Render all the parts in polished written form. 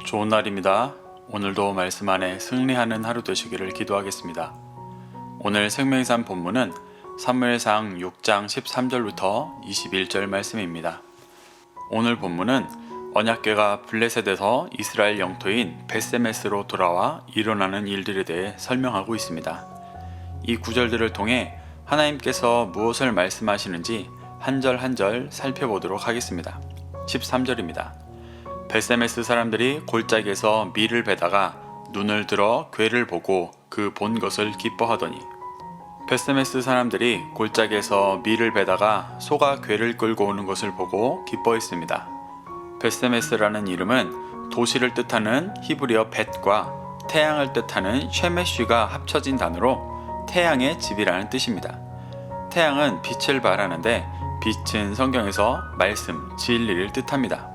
좋은 날입니다. 오늘도 말씀 안에 승리하는 하루 되시기를 기도하겠습니다. 오늘 생명의 본문은 사무엘상 6장 13절부터 21절 말씀입니다. 오늘 본문은 언약궤가 블레셋에서 이스라엘 영토인 벳세메스로 돌아와 일어나는 일들에 대해 설명하고 있습니다. 이 구절들을 통해 하나님께서 무엇을 말씀하시는지 한 절 한 절 살펴보도록 하겠습니다. 13절입니다. 벳세메스 사람들이 골짜기에서 밀을 베다가 눈을 들어 궤를 보고 그 본 것을 기뻐하더니, 벳세메스 사람들이 골짜기에서 밀을 베다가 소가 궤를 끌고 오는 것을 보고 기뻐했습니다. 벳세메스라는 이름은 도시를 뜻하는 히브리어 벳과 태양을 뜻하는 쉐메쉬가 합쳐진 단어로 태양의 집이라는 뜻입니다. 태양은 빛을 발하는데 빛은 성경에서 말씀, 진리를 뜻합니다.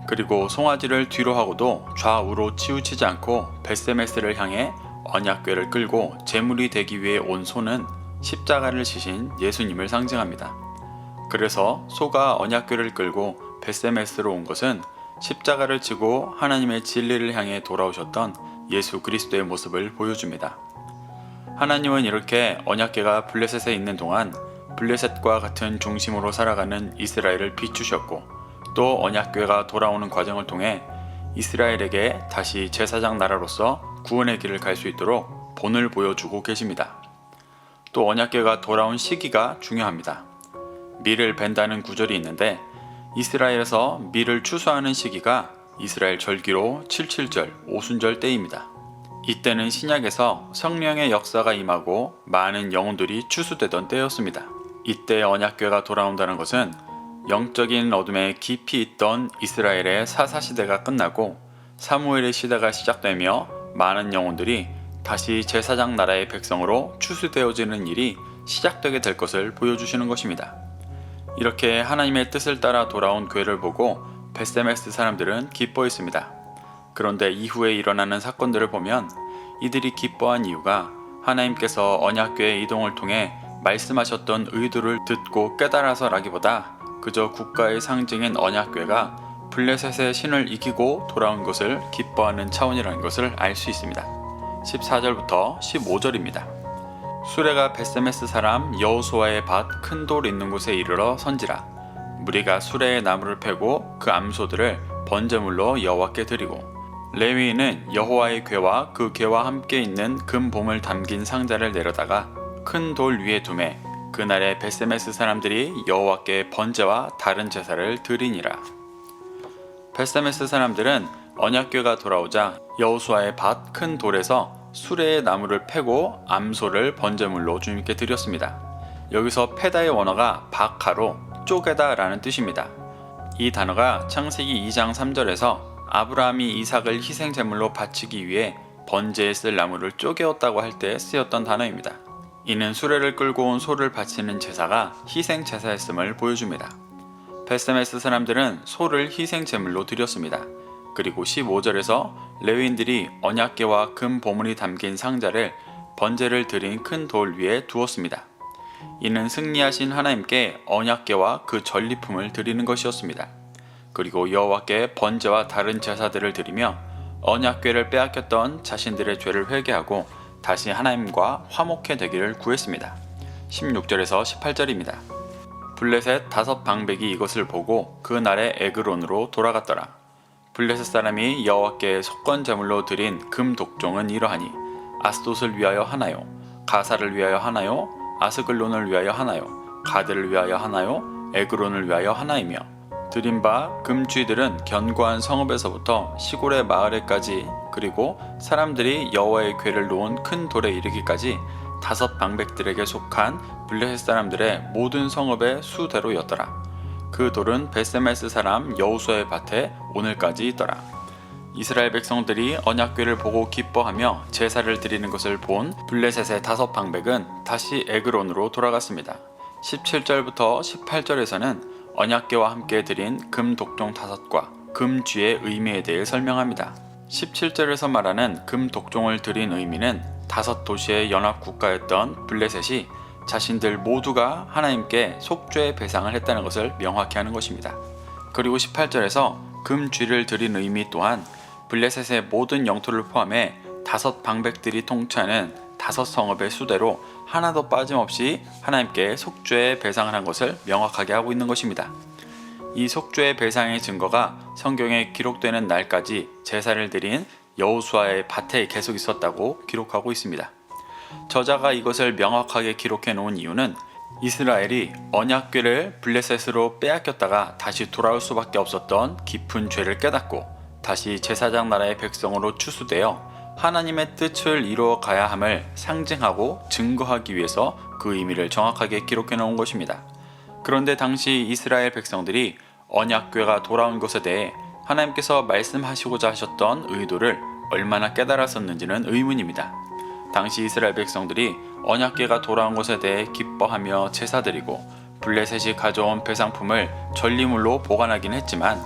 그리고 송아지를 뒤로 하고도 좌우로 치우치지 않고 벳세메스를 향해 언약궤를 끌고 제물이 되기 위해 온 소는 십자가를 지신 예수님을 상징합니다. 그래서 소가 언약궤를 끌고 벳세메스로 온 것은 십자가를 지고 하나님의 진리를 향해 돌아오셨던 예수 그리스도의 모습을 보여줍니다. 하나님은 이렇게 언약궤가 블레셋에 있는 동안 블레셋과 같은 중심으로 살아가는 이스라엘을 비추셨고, 또 언약궤가 돌아오는 과정을 통해 이스라엘에게 다시 제사장 나라로서 구원의 길을 갈 수 있도록 본을 보여주고 계십니다. 또 언약궤가 돌아온 시기가 중요합니다. 밀을 벤다는 구절이 있는데, 이스라엘에서 밀을 추수하는 시기가 이스라엘 절기로 77절 오순절 때입니다. 이때는 신약에서 성령의 역사가 임하고 많은 영혼들이 추수되던 때였습니다. 이때 언약궤가 돌아온다는 것은 영적인 어둠에 깊이 있던 이스라엘의 사사시대가 끝나고 사무엘의 시대가 시작되며 많은 영혼들이 다시 제사장 나라의 백성으로 추수되어지는 일이 시작되게 될 것을 보여주시는 것입니다. 이렇게 하나님의 뜻을 따라 돌아온 궤를 보고 벳세메스 사람들은 기뻐했습니다. 그런데 이후에 일어나는 사건들을 보면 이들이 기뻐한 이유가 하나님께서 언약궤의 이동을 통해 말씀하셨던 의도를 듣고 깨달아서라기보다 그저 국가의 상징인 언약궤가 블레셋의 신을 이기고 돌아온 것을 기뻐하는 차원이라는 것을 알 수 있습니다. 14절부터 15절입니다. 수레가 벳세메스 사람 여호수아의 밭 큰 돌 있는 곳에 이르러 선지라. 무리가 수레의 나무를 패고 그 암소들을 번제물로 여호와께 드리고, 레위인은 여호와의 궤와 그 궤와 함께 있는 금봄을 담긴 상자를 내려다가 큰 돌 위에 두매 그날에 벳세메스 사람들이 여호와께 번제와 다른 제사를 드리니라. 벳세메스 사람들은 언약궤가 돌아오자 여호수아의 밭 큰 돌에서 수레의 나무를 패고 암소를 번제물로 주님께 드렸습니다. 여기서 패다의 원어가 바카로 쪼개다 라는 뜻입니다. 이 단어가 창세기 2장 3절에서 아브라함이 이삭을 희생제물로 바치기 위해 번제에 쓸 나무를 쪼개었다고 할 때 쓰였던 단어입니다. 이는 수레를 끌고 온 소를 바치는 제사가 희생제사였음을 보여줍니다. 벳세메스 사람들은 소를 희생제물로 드렸습니다. 그리고 15절에서 레위인들이 언약궤와 금 보물이 담긴 상자를 번제를 드린 큰 돌 위에 두었습니다. 이는 승리하신 하나님께 언약궤와 그 전리품을 드리는 것이었습니다. 그리고 여호와께 번제와 다른 제사들을 드리며 언약궤를 빼앗겼던 자신들의 죄를 회개하고 다시 하나님과 화목해 되기를 구했습니다. 16절에서 18절입니다. 블레셋 5방백이 이것을 보고 그 날에 에그론으로 돌아갔더라. 블레셋 사람이 여호와께 속건제물로 드린 금 독종은 이러하니 아스돗을 위하여 하나요, 가사를 위하여 하나요, 아스글론을 위하여 하나요, 가드를 위하여 하나요, 에그론을 위하여 하나이며, 드린 바 금쥐들은 견고한 성읍에서부터 시골의 마을에까지, 그리고 사람들이 여호와의 궤를 놓은 큰 돌에 이르기까지 5방백들에게 속한 블레셋 사람들의 모든 성읍의 수대로였더라. 그 돌은 벳세메스 사람 여호수아의 밭에 오늘까지 있더라. 이스라엘 백성들이 언약궤를 보고 기뻐하며 제사를 드리는 것을 본 블레셋의 5방백은 다시 에그론으로 돌아갔습니다. 17절부터 18절에서는 언약궤와 함께 드린 금 독종 5과 금 쥐의 의미에 대해 설명합니다. 17절에서 말하는 금 독종을 드린 의미는 5도시의 연합국가였던 블레셋이 자신들 모두가 하나님께 속죄의 배상을 했다는 것을 명확히 하는 것입니다. 그리고 18절에서 금 쥐를 드린 의미 또한 블레셋의 모든 영토를 포함해 5 방백들이 통치하는 5 성읍의 수대로 하나도 빠짐없이 하나님께 속죄의 배상을 한 것을 명확하게 하고 있는 것입니다. 이 속죄의 배상의 증거가 성경에 기록되는 날까지 제사를 드린 여호수아의 밭에 계속 있었다고 기록하고 있습니다. 저자가 이것을 명확하게 기록해 놓은 이유는 이스라엘이 언약궤를 블레셋으로 빼앗겼다가 다시 돌아올 수밖에 없었던 깊은 죄를 깨닫고 다시 제사장 나라의 백성으로 추수되어 하나님의 뜻을 이루어 가야 함을 상징하고 증거하기 위해서 그 의미를 정확하게 기록해 놓은 것입니다. 그런데 당시 이스라엘 백성들이 언약궤가 돌아온 것에 대해 하나님께서 말씀하시고자 하셨던 의도를 얼마나 깨달았었는지는 의문입니다. 당시 이스라엘 백성들이 언약궤가 돌아온 것에 대해 기뻐하며 제사드리고 블레셋이 가져온 배상품을 전리물로 보관하긴 했지만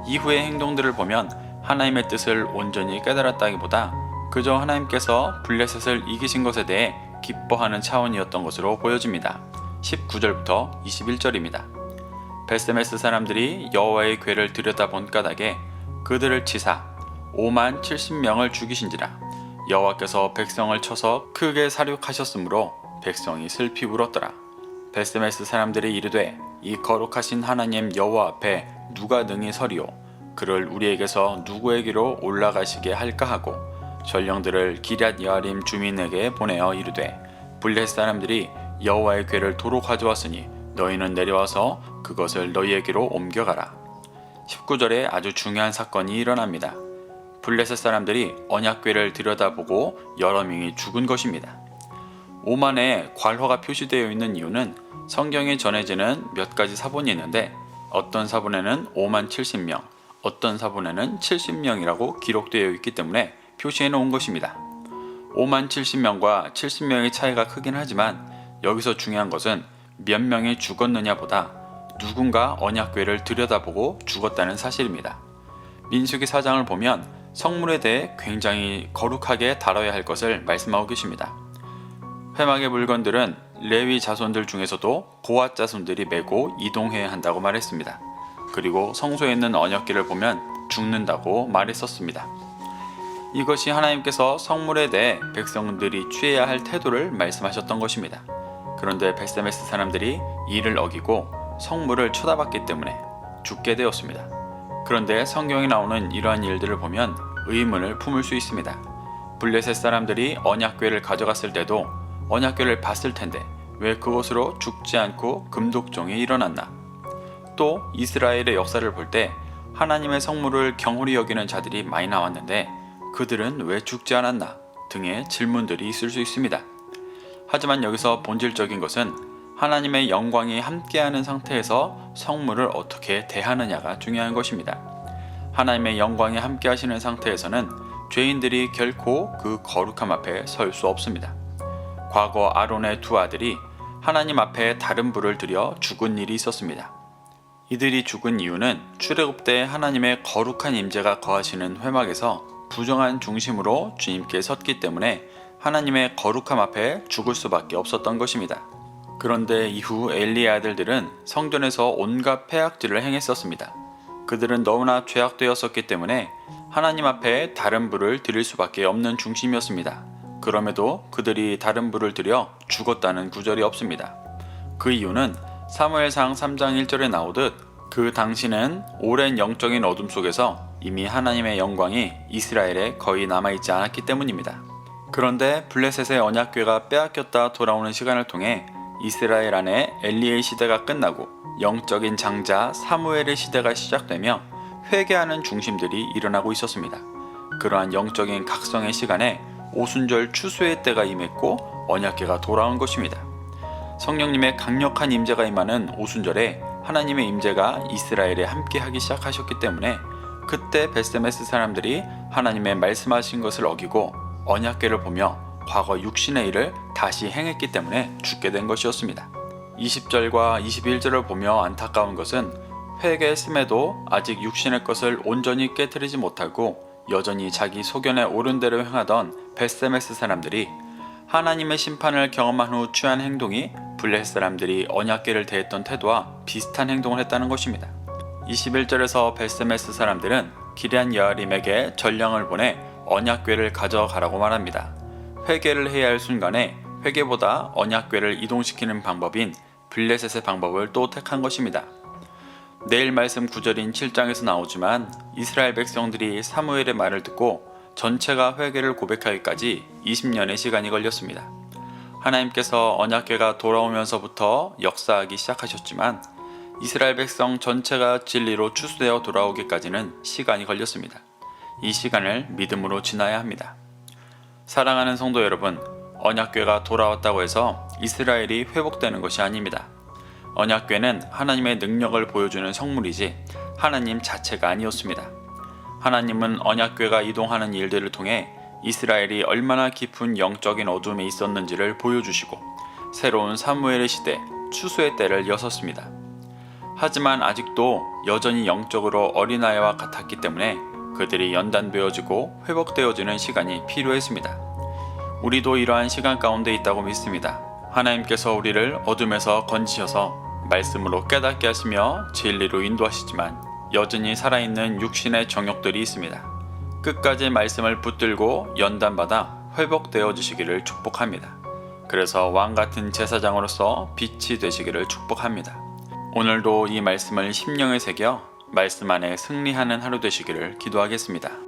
이후의 행동들을 보면 하나님의 뜻을 온전히 깨달았다기보다 그저 하나님께서 블레셋을 이기신 것에 대해 기뻐하는 차원이었던 것으로 보여집니다. 19절부터 21절입니다. 베스메스 사람들이 여호와의 궤를 들여다본 까닭에 그들을 치사 5만 70명을 죽이신지라. 여호와께서 백성을 쳐서 크게 사륙하셨으므로 백성이 슬피 울었더라. 베스메스 사람들이 이르되 이 거룩하신 하나님 여호와 앞에 누가 능히 서리오? 그를 우리에게서 누구에게로 올라가시게 할까 하고 전령들을 기럇 여아림 주민에게 보내어 이르되 블레셋 사람들이 여호와의 궤를 도로 가져왔으니 너희는 내려와서 그것을 너희에게로 옮겨가라. 19절에 아주 중요한 사건이 일어납니다. 블레셋 사람들이 언약궤를 들여다보고 여러 명이 죽은 것입니다. 오만에 괄호가 표시되어 있는 이유는 성경에 전해지는 몇 가지 사본이 있는데 어떤 사본에는 5만 70명, 어떤 사본에는 70명이라고 기록되어 있기 때문에 표시해 놓은 것입니다. 5만 70명과 70명의 차이가 크긴 하지만 여기서 중요한 것은 몇 명이 죽었느냐보다 누군가 언약궤를 들여다보고 죽었다는 사실입니다. 민수기 4장을 보면 성물에 대해 굉장히 거룩하게 다뤄야 할 것을 말씀하고 계십니다. 회막의 물건들은 레위 자손들 중에서도 고앗 자손들이 메고 이동해야 한다고 말했습니다. 그리고 성소에 있는 언약궤를 보면 죽는다고 말했었습니다. 이것이 하나님께서 성물에 대해 백성들이 취해야 할 태도를 말씀하셨던 것입니다. 그런데 베스메스 사람들이 이를 어기고 성물을 쳐다봤기 때문에 죽게 되었습니다. 그런데 성경에 나오는 이러한 일들을 보면 의문을 품을 수 있습니다. 블레셋 사람들이 언약궤를 가져갔을 때도 언약궤를 봤을 텐데 왜 그것으로 죽지 않고 금독종이 일어났나? 또 이스라엘의 역사를 볼 때 하나님의 성물을 경홀히 여기는 자들이 많이 나왔는데 그들은 왜 죽지 않았나? 등의 질문들이 있을 수 있습니다. 하지만 여기서 본질적인 것은 하나님의 영광이 함께하는 상태에서 성물을 어떻게 대하느냐가 중요한 것입니다. 하나님의 영광이 함께하시는 상태에서는 죄인들이 결코 그 거룩함 앞에 설 수 없습니다. 과거 아론의 2 아들이 하나님 앞에 다른 불을 들여 죽은 일이 있었습니다. 이들이 죽은 이유는 출애굽 때 하나님의 거룩한 임재가 거하시는 회막에서 부정한 중심으로 주님께 섰기 때문에 하나님의 거룩함 앞에 죽을 수밖에 없었던 것입니다. 그런데 이후 엘리의 아들들은 성전에서 온갖 폐악질을 행했었습니다. 그들은 너무나 죄악되었었기 때문에 하나님 앞에 다른 불을 드릴 수밖에 없는 중심이었습니다. 그럼에도 그들이 다른 불을 들여 죽었다는 구절이 없습니다. 그 이유는 사무엘상 3장 1절에 나오듯 그 당시는 오랜 영적인 어둠 속에서 이미 하나님의 영광이 이스라엘에 거의 남아있지 않았기 때문입니다. 그런데 블레셋의 언약궤가 빼앗겼다 돌아오는 시간을 통해 이스라엘 안에 엘리의 시대가 끝나고 영적인 장자 사무엘의 시대가 시작되며 회개하는 중심들이 일어나고 있었습니다. 그러한 영적인 각성의 시간에 오순절 추수의 때가 임했고 언약궤가 돌아온 것입니다. 성령님의 강력한 임재가 임하는 오순절에 하나님의 임재가 이스라엘에 함께하기 시작하셨기 때문에 그때 베스메스 사람들이 하나님의 말씀하신 것을 어기고 언약궤를 보며 과거 육신의 일을 다시 행했기 때문에 죽게 된 것이었습니다. 20절과 21절을 보며 안타까운 것은 회개했음에도 아직 육신의 것을 온전히 깨뜨리지 못하고 여전히 자기 소견에 옳은 대로 행하던 베스메스 사람들이 하나님의 심판을 경험한 후 취한 행동이 블레셋 사람들이 언약궤를 대했던 태도와 비슷한 행동을 했다는 것입니다. 21절에서 베스메스 사람들은 기럇 여아림에게 전령을 보내 언약궤를 가져가라고 말합니다. 회개를 해야 할 순간에 회개보다 언약궤를 이동시키는 방법인 블레셋의 방법을 또 택한 것입니다. 내일 말씀 구절인 7장에서 나오지만 이스라엘 백성들이 사무엘의 말을 듣고 전체가 회개를 고백하기까지 20년의 시간이 걸렸습니다. 하나님께서 언약궤가 돌아오면서부터 역사하기 시작하셨지만 이스라엘 백성 전체가 진리로 추수되어 돌아오기까지는 시간이 걸렸습니다. 이 시간을 믿음으로 지나야 합니다. 사랑하는 성도 여러분, 언약궤가 돌아왔다고 해서 이스라엘이 회복되는 것이 아닙니다. 언약궤는 하나님의 능력을 보여주는 성물이지 하나님 자체가 아니었습니다. 하나님은 언약궤가 이동하는 일들을 통해 이스라엘이 얼마나 깊은 영적인 어둠에 있었는지를 보여주시고 새로운 사무엘의 시대, 추수의 때를 여섰습니다. 하지만 아직도 여전히 영적으로 어린아이와 같았기 때문에 그들이 연단되어지고 회복되어지는 시간이 필요했습니다. 우리도 이러한 시간 가운데 있다고 믿습니다. 하나님께서 우리를 어둠에서 건지셔서 말씀으로 깨닫게 하시며 진리로 인도하시지만 여전히 살아있는 육신의 정욕들이 있습니다. 끝까지 말씀을 붙들고 연단받아 회복되어 주시기를 축복합니다. 그래서 왕같은 제사장으로서 빛이 되시기를 축복합니다. 오늘도 이 말씀을 심령에 새겨 말씀 안에 승리하는 하루 되시기를 기도하겠습니다.